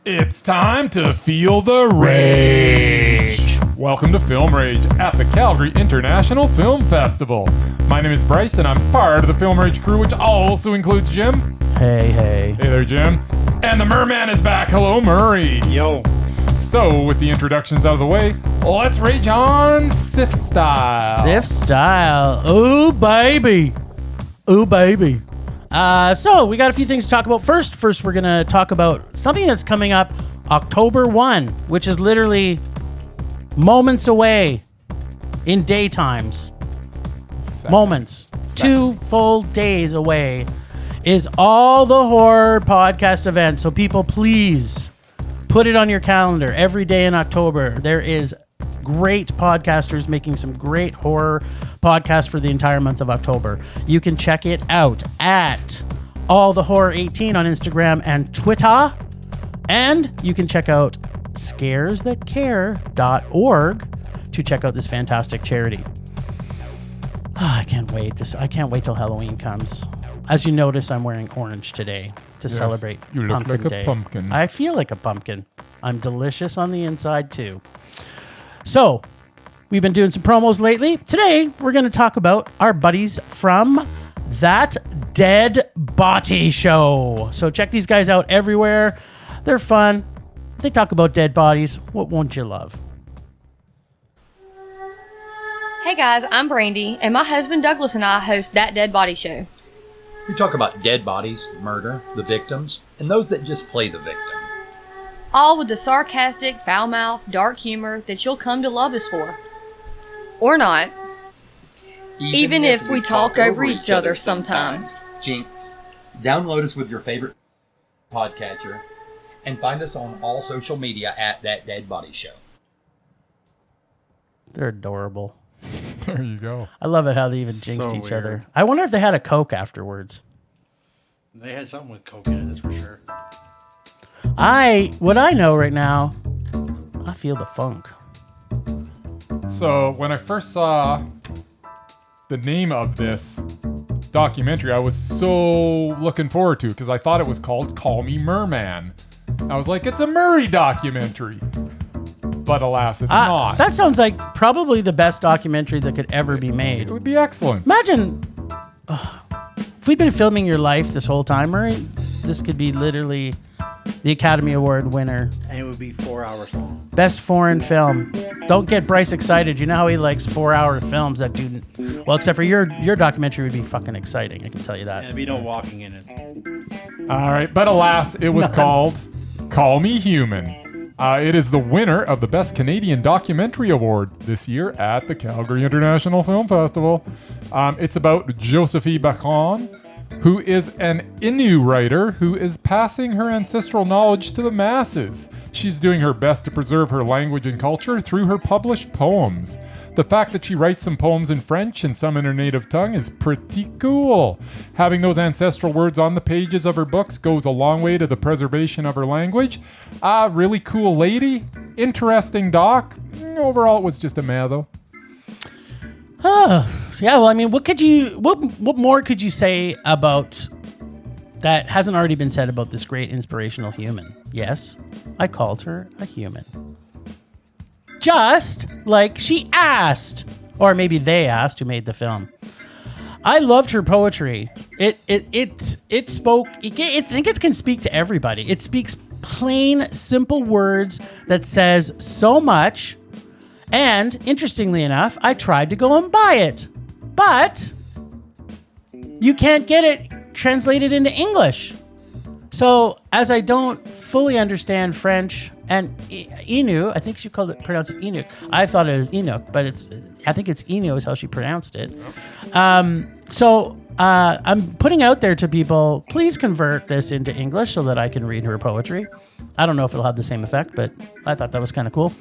It's time to feel the rage. Welcome to Film Rage at the Calgary International Film Festival. My name is Bryce and I'm part of the Film Rage crew, which also includes Jim. Hey. Hey there, Jim. And the Merman is back. Hello, Murray. Yo. So, with the introductions out of the way, let's rage on CIFF style. CIFF style. Ooh, baby. Ooh, baby. So we got a few things to talk about. First, we're going to talk about something that's coming up October 1, which is literally moments away in daytimes. Moments. 2 full days away is All the Horror podcast event. So people, please put it on your calendar every day in October. There is great podcasters making some great horror podcasts for the entire month of October. You can check it out at All the Horror 18 on Instagram and Twitter. And you can check out scaresthatcare.org to check out this fantastic charity. I can't wait. I can't wait till Halloween comes. As you notice, I'm wearing orange today to celebrate You look Pumpkin like a Day. pumpkin. I feel like a pumpkin. I'm delicious on the inside too. So, we've been doing some promos lately. Today, we're going to talk about our buddies from That Dead Body Show. So check these guys out everywhere. They're fun. They talk about dead bodies. What won't you love? Hey guys, I'm Brandy, and my husband Douglas and I host That Dead Body Show. We talk about dead bodies, murder, the victims, and those that just play the victim. All with the sarcastic, foul-mouthed, dark humor that you'll come to love us for. Or not. Even if we talk over each other sometimes. Jinx. Download us with your favorite podcatcher and find us on all social media at That Dead Body Show. They're adorable. There you go. I love it how they even jinxed So each weird. other. I wonder if they had a Coke afterwards. They had something with coke in it, that's for sure. What I know right now, I feel the funk. So, when I first saw the name of this documentary, I was so looking forward to it because I thought it was called Call Me Merman. I was like, it's a Murray documentary. But alas, it's not. That sounds like probably the best documentary that could ever be made. It would be excellent. Imagine if we'd been filming your life this whole time, Murray, this could be literally the Academy Award winner. And it would be 4 hours long. Best foreign film. Don't get Bryce excited. You know how he likes 4-hour films that do... Well, except for your documentary would be fucking exciting. I can tell you that. And there'd be no walking in it. All right. But alas, it was called Call Me Human. It is the winner of the Best Canadian Documentary Award this year at the Calgary International Film Festival. It's about Josephine Bacon, who is an Innu writer who is passing her ancestral knowledge to the masses. She's doing her best to preserve her language and culture through her published poems. The fact that she writes some poems in French and some in her native tongue is pretty cool. Having those ancestral words on the pages of her books goes a long way to the preservation of her language. Really cool lady. Interesting doc. Overall, it was just a meh, though. Oh, yeah. Well, I mean, what more could you say about that hasn't already been said about this great inspirational human? Yes, I called her a human. Just like she asked, or maybe they asked who made the film. I loved her poetry. It spoke. I think it can speak to everybody. It speaks plain, simple words that says so much. And interestingly enough, I tried to go and buy it, but you can't get it translated into English. So as I don't fully understand French and Innu, I think she pronounced it Inuk. I thought it was Inuk, but I think it's Innu is how she pronounced it. So I'm putting out there to people, please convert this into English so that I can read her poetry. I don't know if it'll have the same effect, but I thought that was kind of cool.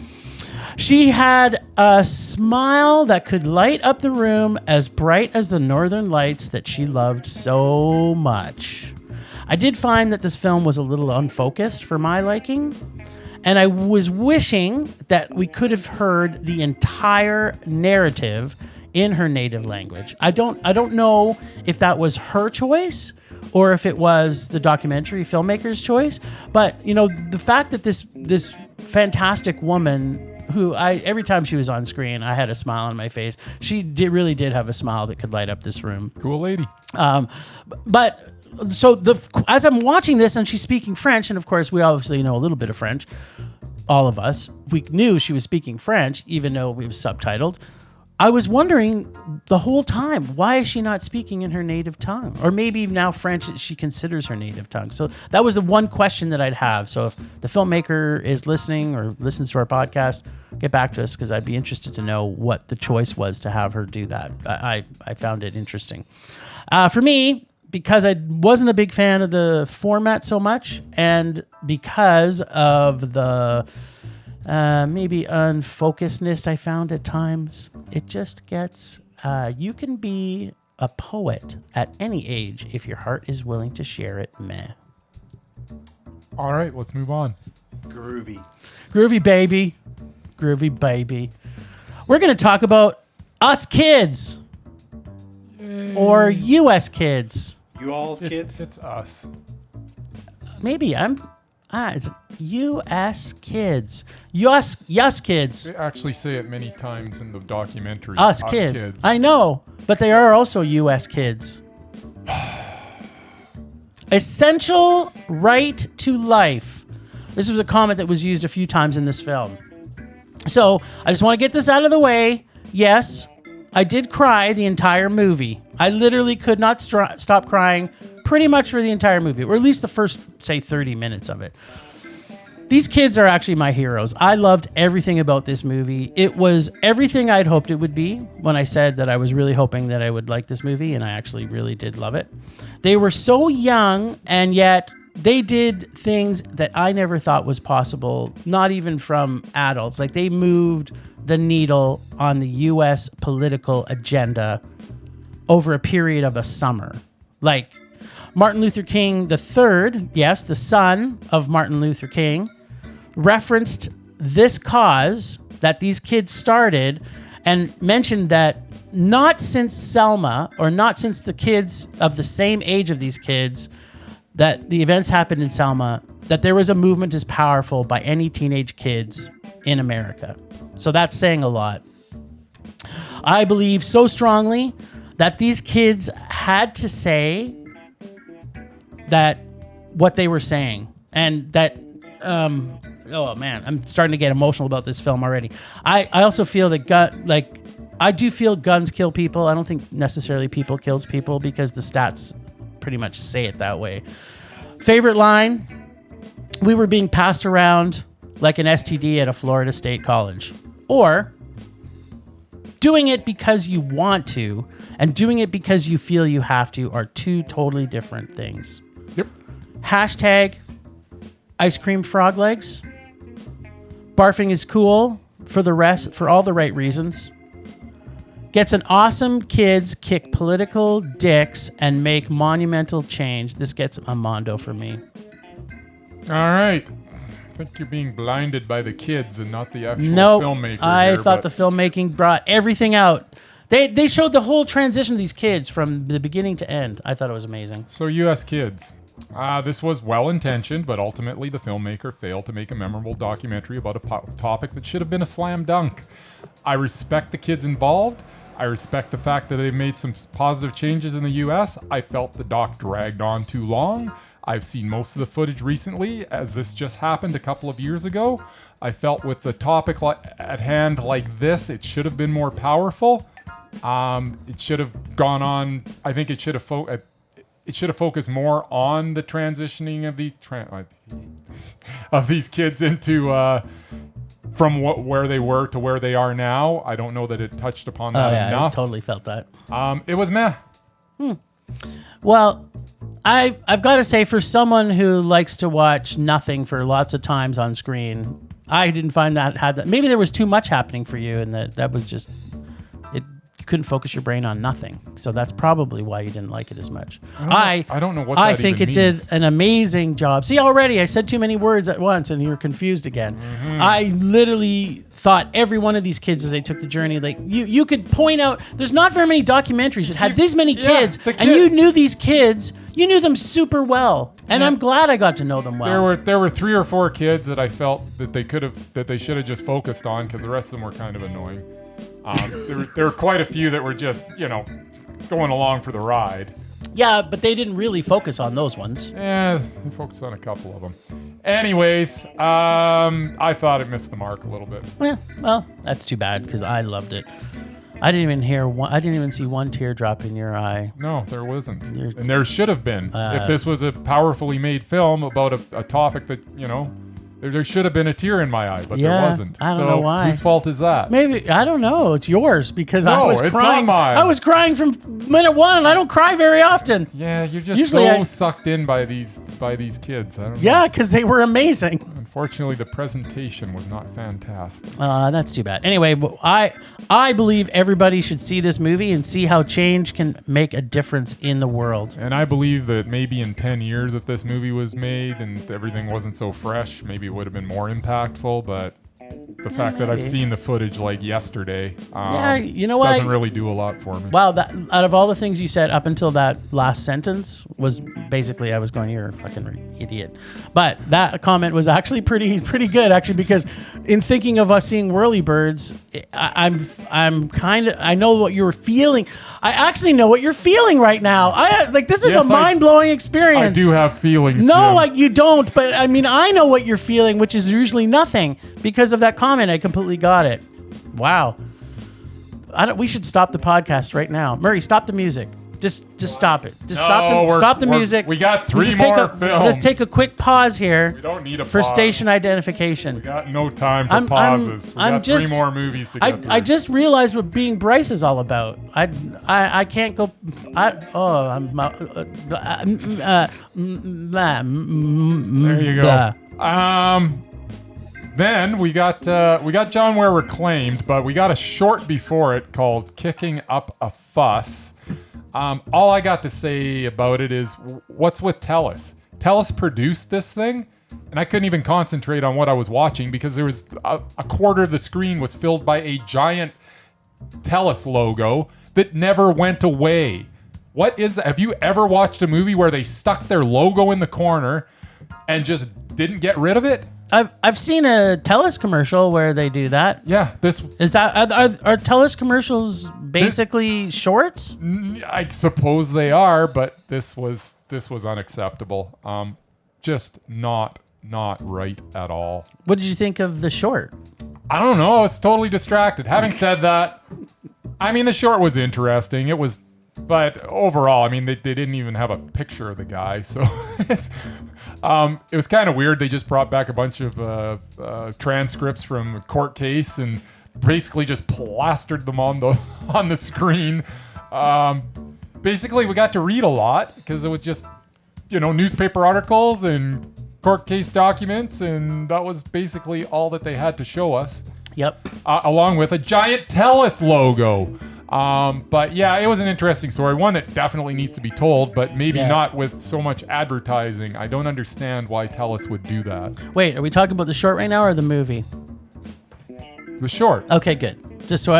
She had a smile that could light up the room as bright as the northern lights that she loved so much. I did find that this film was a little unfocused for my liking, and I was wishing that we could have heard the entire narrative in her native language. I don't know if that was her choice or if it was the documentary filmmaker's choice. But the fact that this fantastic woman, who every time she was on screen, I had a smile on my face. She really did have a smile that could light up this room. Cool lady. But so as I'm watching this and she's speaking French, and of course we obviously know a little bit of French, all of us, we knew she was speaking French, even though we was subtitled. I was wondering the whole time, why is she not speaking in her native tongue? Or maybe now French she considers her native tongue. So that was the one question that I'd have. So if the filmmaker is listening or listens to our podcast, get back to us, because I'd be interested to know what the choice was to have her do that. I found it interesting. For me, because I wasn't a big fan of the format so much, and because of the maybe unfocusedness I found at times, it just gets, you can be a poet at any age if your heart is willing to share it, meh. All right, let's move on. Groovy. Groovy baby. Groovy baby. We're going to talk about us kids. Or U.S. kids. You all's kids? It's us. Maybe it's U.S. kids. Us kids. They actually say it many times in the documentary. Us kids. I know, but they are also U.S. kids. Essential right to life. This was a comment that was used a few times in this film. So I just want to get this out of the way. Yes, I did cry the entire movie. I literally could not stop crying pretty much for the entire movie, or at least the first, say, 30 minutes of it. These kids are actually my heroes. I loved everything about this movie. It was everything I'd hoped it would be when I said that I was really hoping that I would like this movie, and I actually really did love it. They were so young, and yet they did things that I never thought was possible, not even from adults. Like, they moved the needle on the U.S. political agenda over a period of a summer. Like, Martin Luther King III, yes, the son of Martin Luther King, referenced this cause that these kids started and mentioned that not since Selma, or not since the kids of the same age of these kids, that the events happened in Selma, that there was a movement as powerful by any teenage kids in America. So that's saying a lot. I believe so strongly that these kids had to say that what they were saying, and that, oh man, I'm starting to get emotional about this film already. I also feel that I do feel guns kill people. I don't think necessarily people kills people, because the stats pretty much say it that way. Favorite line: we were being passed around like an STD at a Florida State college. Or doing it because you want to and doing it because you feel you have to are two totally different things. Yep. Hashtag ice cream frog legs. Barfing is cool for all the right reasons. Gets an awesome kids kick political dicks and make monumental change. This gets a mondo for me. All right. I think you're being blinded by the kids and not the actual filmmaker. I thought the filmmaking brought everything out. They showed the whole transition of these kids from the beginning to end. I thought it was amazing. So, U.S. kids. This was well-intentioned, but ultimately the filmmaker failed to make a memorable documentary about a topic that should have been a slam dunk. I respect the kids involved. I respect the fact that they've made some positive changes in the U.S. I felt the doc dragged on too long. I've seen most of the footage recently, as this just happened a couple of years ago. I felt with the topic at hand like this, it should have been more powerful. It should have gone on. I think it should have focused more on the transitioning of these kids into from where they were to where they are now. I don't know that it touched upon that enough. I totally felt that. It was meh. Well, I've got to say, for someone who likes to watch nothing for lots of times on screen, I didn't find that had that. Maybe there was too much happening for you, and that was just, it couldn't focus your brain on nothing. So that's probably why you didn't like it as much. I don't know what I that think even it means. did an amazing job. See, already I said too many words at once and you're confused again. I literally thought every one of these kids as they took the journey, like you could point out, there's not very many documentaries that had this many kids, and you knew these kids, you knew them super well. And I'm glad I got to know them well. There were 3 or 4 kids that I felt that they should have just focused on, because the rest of them were kind of annoying. There were quite a few that were just, going along for the ride. Yeah, but they didn't really focus on those ones. Yeah, they focused on a couple of them. Anyways, I thought it missed the mark a little bit. Yeah, well, that's too bad because I loved it. I didn't even see one tear drop in your eye. No, there wasn't. And there should have been. If this was a powerfully made film about a topic that, there should have been a tear in my eye, but there wasn't. I don't know why. Whose fault is that? Maybe, I don't know. It's yours because I No, was it's crying. not mine. I was crying from minute 1 and I don't cry very often. Yeah, you're just Usually sucked in by these kids. I don't know. Yeah, because they were amazing. Unfortunately, the presentation was not fantastic. That's too bad. Anyway, I believe everybody should see this movie and see how change can make a difference in the world. And I believe that maybe in 10 years, if this movie was made and everything wasn't so fresh, maybe it would have been more impactful. But the fact that I've seen the footage like yesterday, you know what? doesn't really do a lot for me. Wow, that out of all the things you said up until that last sentence was basically I was going, you're a fucking idiot. But that comment was actually pretty good actually, because in thinking of us seeing whirlybirds, I know what you're feeling. I actually know what you're feeling right now. This is Yes, a mind-blowing experience. I do have feelings. No, Jim. you don't. But I mean, I know what you're feeling, which is usually nothing. Because of that comment, I completely got it. Wow. We should stop the podcast right now. Murray, stop the music. Just stop it. Just stop the music. We got 3 Just more films. Let's take a quick pause here. We don't need a for pause. station identification. We got no time for pauses. We got 3 more movies to get through. I just realized what being Bryce is all about. I can't go. There you go. Then we got John Ware reclaimed, but we got a short before it called "Kicking Up a Fuss." All I got to say about it is, what's with TELUS? TELUS produced this thing, and I couldn't even concentrate on what I was watching because there was a quarter of the screen was filled by a giant TELUS logo that never went away. Have you ever watched a movie where they stuck their logo in the corner and just didn't get rid of it? I've seen a TELUS commercial where they do that. Yeah, Is that are TELUS commercials basically shorts? I suppose they are, but this was unacceptable. Just not right at all. What did you think of the short? I don't know. I was totally distracted. Having said that, I mean, the short was interesting. But overall, I mean, they didn't even have a picture of the guy, so it was kind of weird. They just brought back a bunch of transcripts from a court case and basically just plastered them on the screen. Basically, we got to read a lot because it was just, newspaper articles and court case documents, and that was basically all that they had to show us. Yep. Along with a giant TELUS logo. But yeah, it was an interesting story. One that definitely needs to be told, but maybe not with so much advertising. I don't understand why TELUS would do that. Wait, are we talking about the short right now or the movie? The short. Okay, good. Just so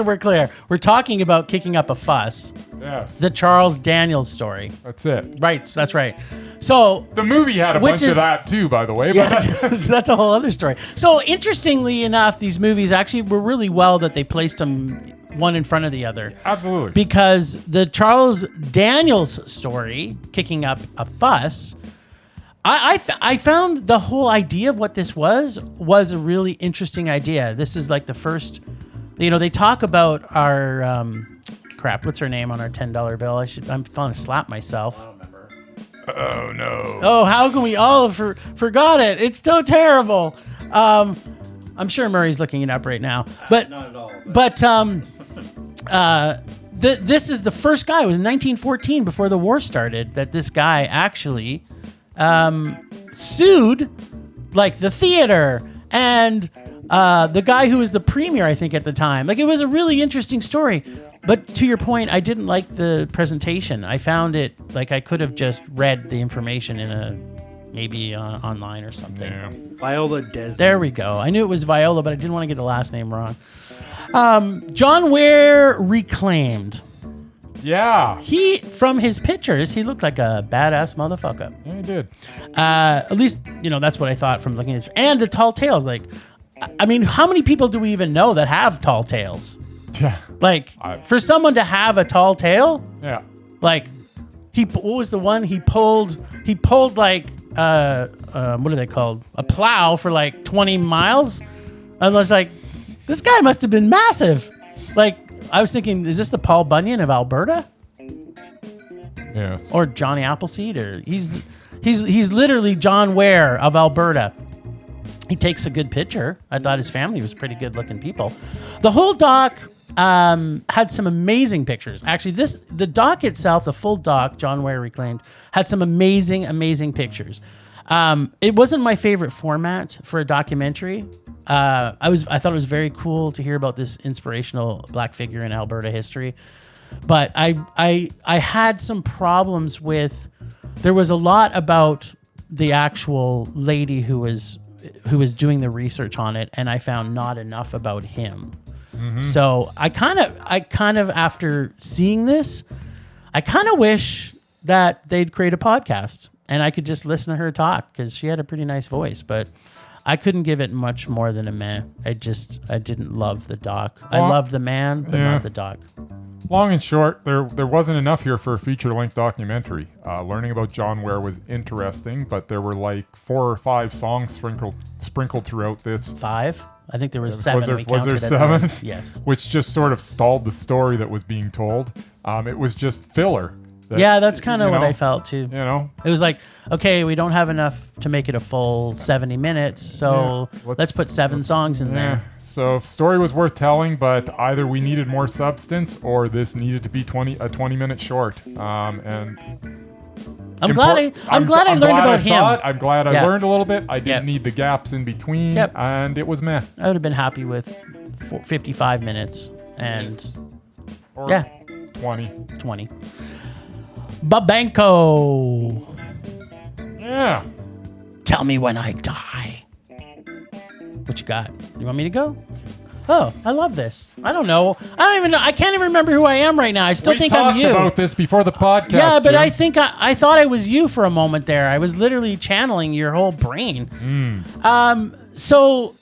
we're clear, we're talking about Kicking Up a Fuss. Yes. The Charles Daniels story. That's it. Right, that's right. So the movie had a bunch of that too, by the way. But yeah, that's a whole other story. So interestingly enough, these movies actually were really well that they placed them one in front of the other. Absolutely. Because the Charles Daniels story, Kicking Up a Fuss, I found the whole idea of what this was a really interesting idea. This is like the first, they talk about our, what's her name on our $10 bill? I'm going to slap myself. I don't remember. Oh no. Oh, how can we all forgot it? It's so terrible. I'm sure Murray's looking it up right now. But Not at all. This is the first guy. It was 1914 before the war started that this guy actually sued like the theater and the guy who was the premier, I think, at the time. Like, it was a really interesting story. But to your point, I didn't like the presentation. I found it like I could have just read the information in maybe online or something. Yeah. Viola Desmond. There we go. I knew it was Viola, but I didn't want to get the last name wrong. John Ware reclaimed. Yeah. He, from his pictures, he looked like a badass motherfucker. Yeah, he did. At least, that's what I thought from looking at it. And the tall tales. Like, I mean, how many people do we even know that have tall tales? Yeah. Like, for someone to have a tall tail, Yeah. like, what was the one he pulled like, what are they called? A plow for like 20 miles? I was like, this guy must have been massive. Like, I was thinking, is this the Paul Bunyan of Alberta? Yes. Or Johnny Appleseed? Or he's literally John Ware of Alberta. He takes a good picture. I thought his family was pretty good looking people. The whole doc had some amazing pictures. Actually, the doc itself, the full doc, John Ware reclaimed, had some amazing pictures. It wasn't my favorite format for a documentary. I thought it was very cool to hear about this inspirational Black figure in Alberta history, but I had some problems with. There was a lot about the actual lady who was doing the research on it, and I found not enough about him. Mm-hmm. So I kind of after seeing this, I kind of wish that they'd create a podcast and I could just listen to her talk, because she had a pretty nice voice, but I couldn't give it much more than a meh. I didn't love the doc. I loved the man, but not the doc. Long and short, there wasn't enough here for a feature-length documentary. Learning about John Ware was interesting, but there were like 4 or 5 songs sprinkled throughout this. 5? I think there was 7. Was there 7? Yes. Which just sort of stalled the story that was being told. It was just filler. That's kind of what I felt too. It was like, okay, we don't have enough to make it a full 70 minutes, so let's put 7 songs in there. So story was worth telling, but either we needed more substance or this needed to be a 20-minute short. And I'm glad I learned about him. I'm glad I learned a little bit. I didn't need the gaps in between, and it was meh. I would have been happy with 55 minutes and 20. Babenco. Yeah. Tell me when I die. What you got? You want me to go? Oh, I love this. I don't know. I don't even know. I can't even remember who I am right now. I still think I'm you. We talked about this before the podcast. Yeah, but Jim. I think I thought I was you for a moment there. I was literally channeling your whole brain. So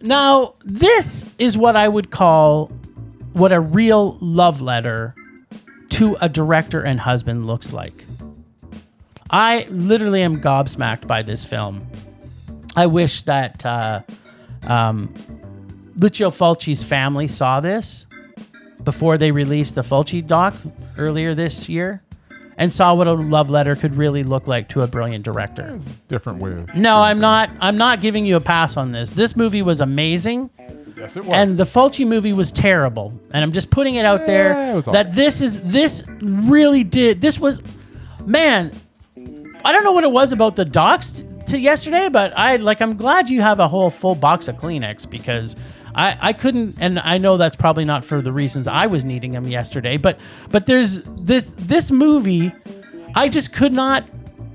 now this is what I would call what a real love letter to a director and husband looks like. I literally am gobsmacked by this film. I wish that Lucio Fulci's family saw this before they released the Fulci doc earlier this year and saw what a love letter could really look like to a brilliant director. It's a different way. No, I'm not giving you a pass on this. This movie was amazing. Yes, it was. And the Fulci movie was terrible. And I'm just putting it out there that this was, man, I don't know what it was about the docs to yesterday, but I'm glad you have a whole full box of Kleenex, because I couldn't, and I know that's probably not for the reasons I was needing them yesterday, but there's this movie, I just could not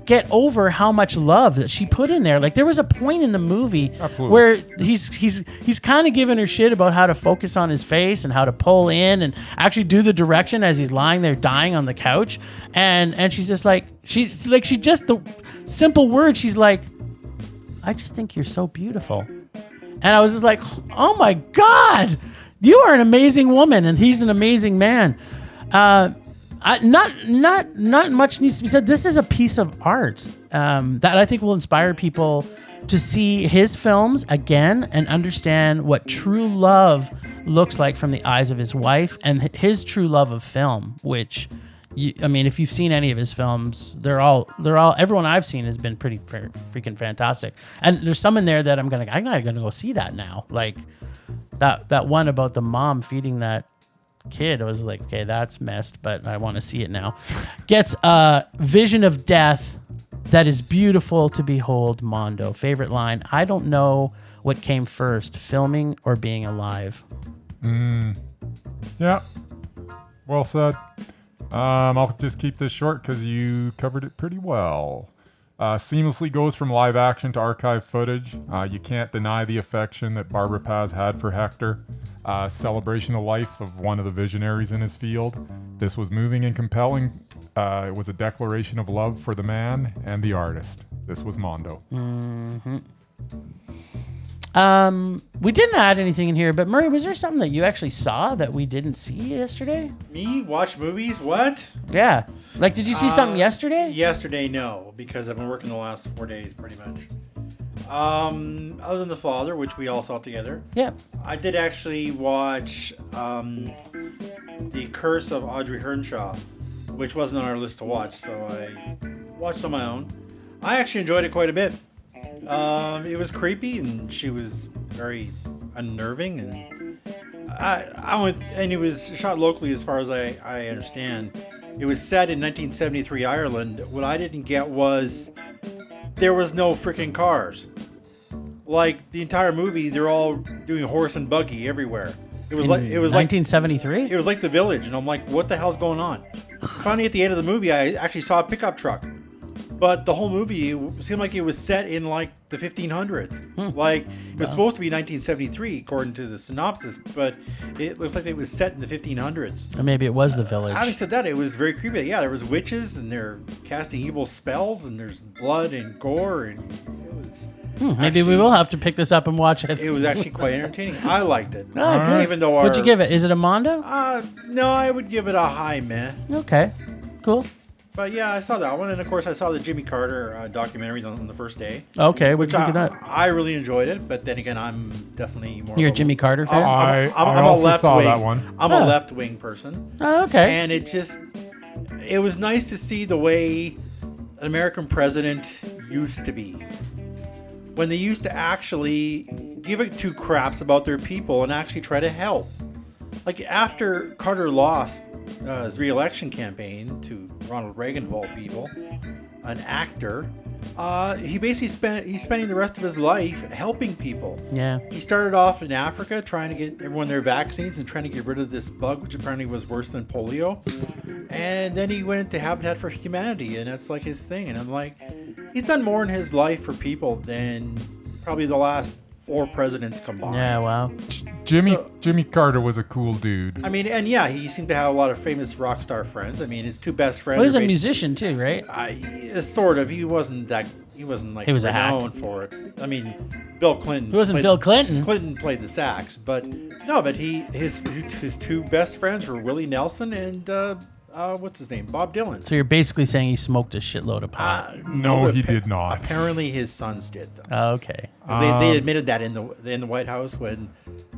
get over how much love that she put in there. Like, there was a point in the movie where he's kind of giving her shit about how to focus on his face and how to pull in and actually do the direction as he's lying there dying on the couch, and she's just like, the simple word, she's like, I just think you're so beautiful. And I was just like, oh my God, you are an amazing woman and he's an amazing man. Not much needs to be said. This is a piece of art that I think will inspire people to see his films again and understand what true love looks like from the eyes of his wife and his true love of film, which, if you've seen any of his films, everyone I've seen has been pretty freaking fantastic. And there's some in there that I'm not gonna go see that now. Like that one about the mom feeding that kid, I was like, okay, that's messed, but I want to see it now. Gets a vision of death that is beautiful to behold, Mondo. Favorite line, I don't know What came first, filming or being alive? Yeah. Well said. I'll just keep this short because you covered it pretty well. Seamlessly goes from live action to archive footage. You can't deny the affection that Barbara Paz had for Hector. Celebration of life of one of the visionaries in his field. This was moving and compelling. It was a declaration of love for the man and the artist. This was Mondo. We didn't add anything in here, but Murray, was there something that you actually saw that we didn't see yesterday? Me? Watch movies? What? Yeah. Like, did you see something yesterday? Yesterday, no, because I've been working the last 4 days pretty much. Other than The Father, which we all saw together. Yeah. I did actually watch The Curse of Audrey Earnshaw, which wasn't on our list to watch, so I watched on my own. I actually enjoyed it quite a bit. It was creepy, and she was very unnerving, and and it was shot locally, as far as I understand. It was set in 1973 Ireland. What I didn't get was there was no freaking cars. Like the entire movie, they're all doing horse and buggy everywhere. It was like 1973. It was like The Village, and I'm like, what the hell's going on? Finally, at the end of the movie, I actually saw a pickup truck. But the whole movie seemed like it was set in like the 1500s. Like it was supposed to be 1973 according to the synopsis, but it looks like it was set in the 1500s. Or maybe it was The Village. Having said that, it was very creepy. Yeah, there was witches and they're casting evil spells and there's blood and gore and it was. Maybe we will have to pick this up and watch it. It was actually quite entertaining. I liked it. Oh, good. Even though What'd you give it? Is it a Mondo? No, I would give it a high meh. Okay, cool. But yeah, I saw that one, and of course I saw the Jimmy Carter documentary on the first day. Okay, what'd you think of that? I really enjoyed it, but then again, I'm definitely more. You're a Jimmy Carter fan? I I'm a also left saw wing. that one. I'm a left wing person. Oh, okay. And it was nice to see the way an American president used to be. When they used to actually give it two craps about their people and actually try to help. Like after Carter lost his re-election campaign to Ronald Reagan of all people, an actor, he's spending the rest of his life helping people. Yeah. He started off in Africa trying to get everyone their vaccines and trying to get rid of this bug, which apparently was worse than polio. And then he went into Habitat for Humanity, and that's like his thing. And I'm like, he's done more in his life for people than probably the last 4 presidents combined. Yeah, wow. Jimmy Carter was a cool dude. I mean, and yeah, he seemed to have a lot of famous rock star friends. I mean, his 2 best friends. Well, he was a musician too, right? Sort of. He wasn't like he was renowned for it. I mean, Bill Clinton. He wasn't Bill Clinton. Clinton played the sax, but his 2 best friends were Willie Nelson and what's his name, Bob Dylan. So you're basically saying he smoked a shitload of pot. No, he did not. Apparently, his sons did though. Okay. They admitted that in the White House when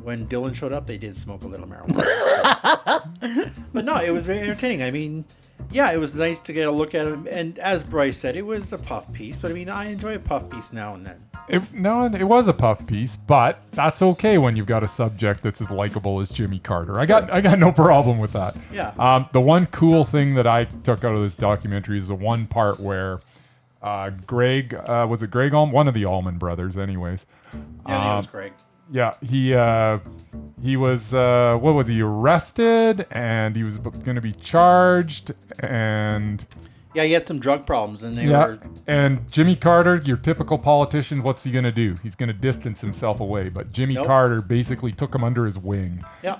Dylan showed up, they did smoke a little marijuana. But no, it was very entertaining. I mean, yeah, it was nice to get a look at him. And as Bryce said, it was a puff piece. But I mean, I enjoy a puff piece now and then. It was a puff piece, but that's okay when you've got a subject that's as likable as Jimmy Carter. I got no problem with that. Yeah. The one cool thing that I took out of this documentary is the one part where Greg, was it Greg Allman? One of the Allman brothers, anyways. Yeah, I think it was Greg. Yeah, he was what was he, arrested, and he was going to be charged, and yeah, he had some drug problems, and they were. And Jimmy Carter, your typical politician, what's he going to do? He's going to distance himself away, but Jimmy Carter basically took him under his wing. Yeah.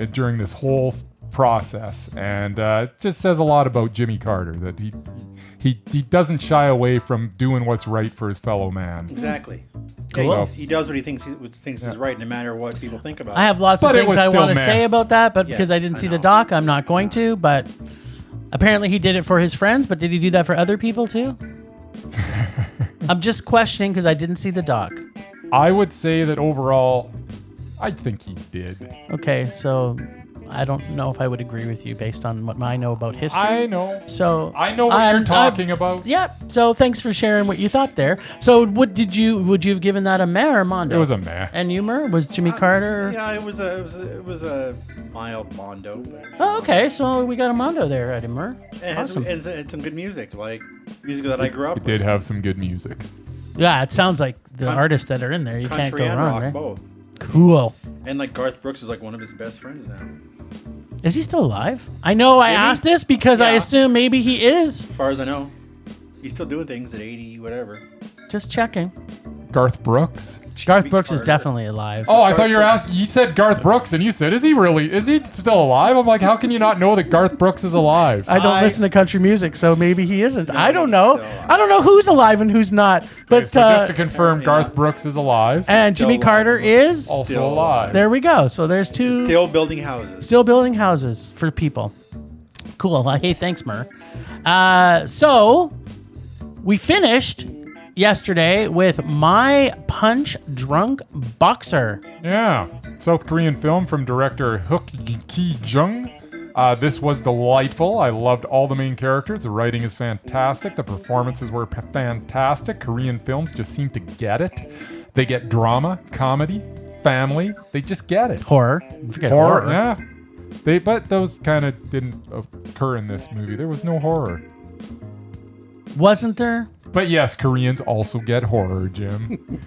During this whole process, and it just says a lot about Jimmy Carter that he doesn't shy away from doing what's right for his fellow man. Exactly. Cool. Yeah, he does what he thinks is right, no matter what people think about it. I have lots of things I want to say about that, but Yes, because I didn't see the know. doc, I'm not going to. But apparently he did it for his friends, but did he do that for other people too? I'm just questioning because I didn't see the doc. I would say that overall, I think he did. Okay, so I don't know if I would agree with you based on what I know about history. I know. So I know what you're talking about. Yeah. So thanks for sharing what you thought there. So would you have given that a meh or Mondo? It was a meh. And you, Mer? Was Jimmy Carter? Yeah, it was a mild Mondo. But, Oh, okay. So we got a Mondo there, Eddie Mer. and Awesome. and some good music, like music that I grew up It with. did have some good music. Yeah, it sounds like the artists that are in there. You can't Country go and wrong, rock, right? both. Cool. And like Garth Brooks is like one of his best friends now. Is he still alive? I know I asked this because I Yeah. assume maybe he is. As far as I know, he's still doing things at 80, whatever. Just checking. Garth Brooks. Garth Brooks is Carter. definitely alive. Oh, I thought you were asking. You said Garth Brooks, and you said, is he still alive? I'm like, how can you not know that Garth Brooks is alive? I don't listen to country music, so maybe he isn't. I don't he's know. still alive. I don't know who's alive and who's not. But Okay, so just to confirm, apparently Garth not. Brooks is alive. and still Jimmy alive. Carter is Also still alive. there. We go. So there's two Still building houses. still building houses for people. Cool. Well, hey, thanks, Mur. So we finished yesterday with My Punch Drunk Boxer. Yeah. South Korean film from director Hook Ki-jung. This was delightful. I loved all the main characters. The writing is fantastic. The performances were fantastic. Korean films just seem to get it. They get drama, comedy, family. They just get it. Horror. Forget Horror, yeah. But those kind of didn't occur in this movie. There was no horror. Wasn't there? But yes, Koreans also get horror, Jim.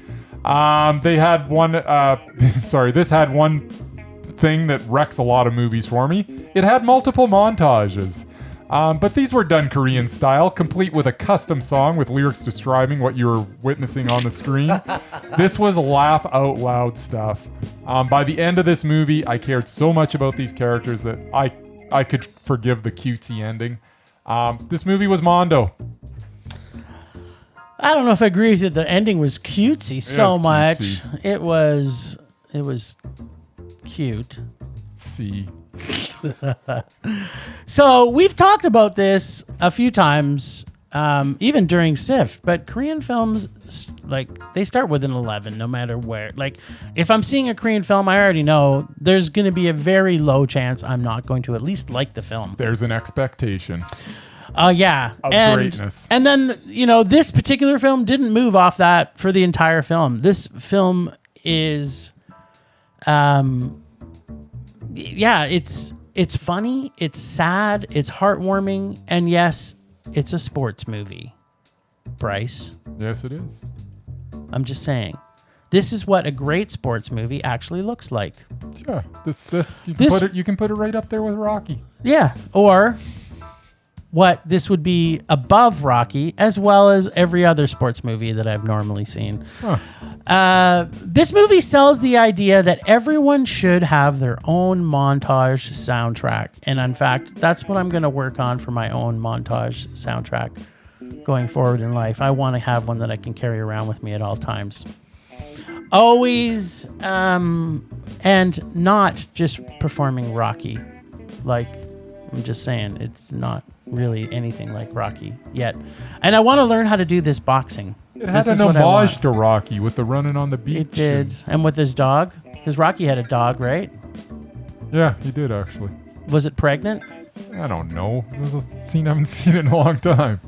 They had one. This had one thing that wrecks a lot of movies for me. It had multiple montages. But these were done Korean style, complete with a custom song with lyrics describing what you were witnessing on the screen. This was laugh out loud stuff. By the end of this movie, I cared so much about these characters that I could forgive the cutesy ending. This movie was Mondo. I don't know if I agree with you. The ending was cutesy so was much. cutesy. It was cute. See. So we've talked about this a few times, even during CIFF, but Korean films, they start with an 11 no matter where. Like, if I'm seeing a Korean film, I already know there's going to be a very low chance I'm not going to at least like the film. There's an expectation. Yeah. Of and, greatness. And then, this particular film didn't move off that for the entire film. This film is, it's funny, it's sad, it's heartwarming, and yes, it's a sports movie. Bryce, Yes, it is. I'm just saying. This is what a great sports movie actually looks like. Yeah. You can put it right up there with Rocky. Yeah. Or what this would be above Rocky, as well as every other sports movie that I've normally seen. This movie sells the idea that everyone should have their own montage soundtrack. And in fact, that's what I'm going to work on for my own montage soundtrack going forward in life. I want to have one that I can carry around with me at all times. Always, and not just performing Rocky. Like, I'm just saying, it's not really anything like Rocky yet. And I want to learn how to do this boxing. It had an homage to Rocky with the running on the beach. It did. And with his dog. Because Rocky had a dog, right? Yeah, he did actually. Was it pregnant? I don't know. It was a scene I haven't seen in a long time.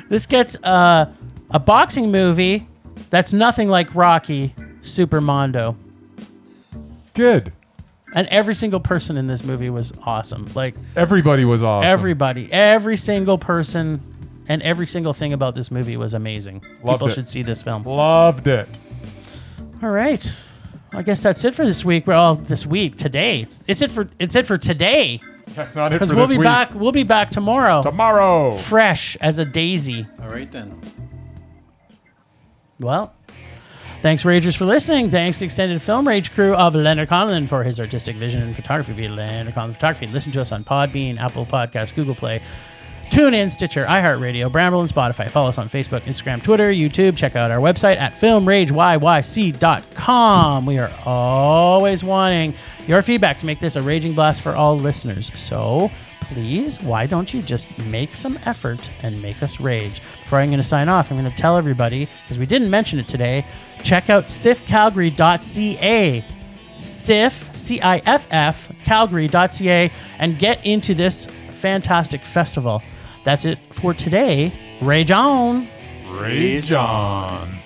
This gets a boxing movie that's nothing like Rocky, Super Mondo. Good. And every single person in this movie was awesome. Like, Everybody was awesome. everybody, every single person, and every single thing about this movie was amazing. Loved People it. should see this film. Loved it. All right. I guess that's it for this week. Well, this week, today. It's it for today. That's not it for Because this we'll be week. back. We'll be back tomorrow. Tomorrow. Fresh as a daisy. All right, then. Well, thanks, Ragers, for listening. Thanks to Extended Film Rage crew of Leonard Conlon for his artistic vision and photography via Leonard Conlon Photography. Listen to us on Podbean, Apple Podcasts, Google Play, TuneIn, Stitcher, iHeartRadio, Bramble, and Spotify. Follow us on Facebook, Instagram, Twitter, YouTube. Check out our website at filmrageyyc.com. We are always wanting your feedback to make this a raging blast for all listeners. So please, why don't you just make some effort and make us rage? Before I'm going to sign off, I'm going to tell everybody, because we didn't mention it today, check out ciffcalgary.ca. CIFF, C-I-F-F, Calgary.ca, and get into this fantastic festival. That's it for today. Rage on! Rage on.